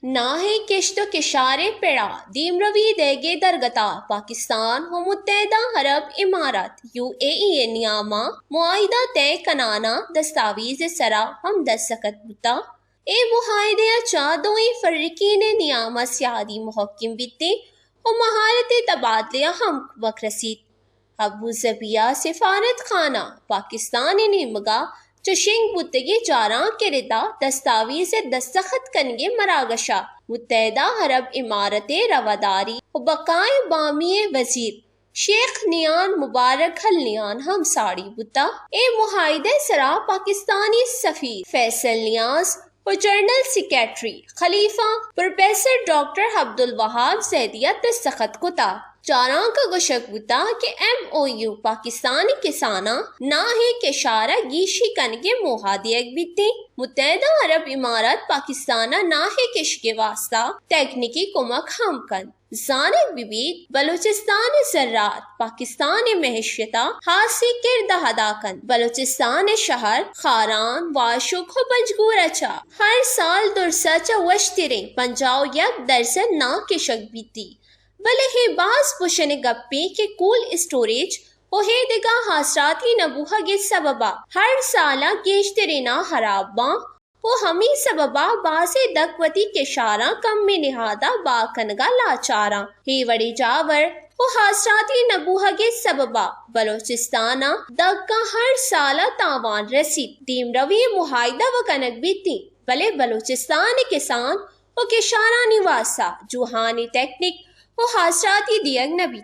نہ ہے کشت و کشار پیڑا دیم روی دیگے درگتا پاکستان و متحدہ عرب امارات UAE نیامہ معاہدہ طے کنانا دستاویز سرا ہم دستخط بتا اے معاہدے چادوئی فرقین نیامہ سیادی محکم بیتے و مہارت تبادلہ ہم وقت رسید ابو ظبیہ سفارت خانہ پاکستان نے مگا چشنگ بتگی چاراں کے ردا دستاویز دستخط کنگے مراگشا متحدہ عرب امارت رواداری و بقائے بامی وزیر شیخ نیان مبارک حل نیان ہم ساڑی بتا اے معاہدہ سرا پاکستانی سفیر فیصل نیاز و جنرل سیکریٹری خلیفہ پروفیسر ڈاکٹر عبدالوہاب زیدیہ دستخط کتا چاراں کا گشک بتا کہ MOU پاکستانی کسانہ نہ ہے کہ شارہ گیشی کنگے موہادیگ بیتے متحدہ عرب امارات پاکستانہ نہ ہے کش کے واسطہ تکنیکی کمک ہم کن زانک ببید بلوچستان زراعت پاکستان معیشتہ حاسی کردہ ادا کن بلوچستان شہر خاران واشک و پنجگور اچا ہر سال درسچا وشترے 51% نہ کشک بیتی بلے ہی باز پوشن گپی کے کول اسٹوریج و ہے دگا حاصراتی نبوہ کے سببا ہر سالہ گیشترینا خراباں و ہمی سببا بازے دقوتی کے شاراں کم میں نہادہ باکنگا لاچاراں ہی وڑی جاور و حاصراتی نبوہ کے سببا بلوچستانہ دگا ہر سالہ تاوان رسید دیم روی معاہدہ و کنک بیتی بلے بلوچستان کسان و کشارانی واسا جوہانی ٹیکنک و حاصراتی دیگ نبی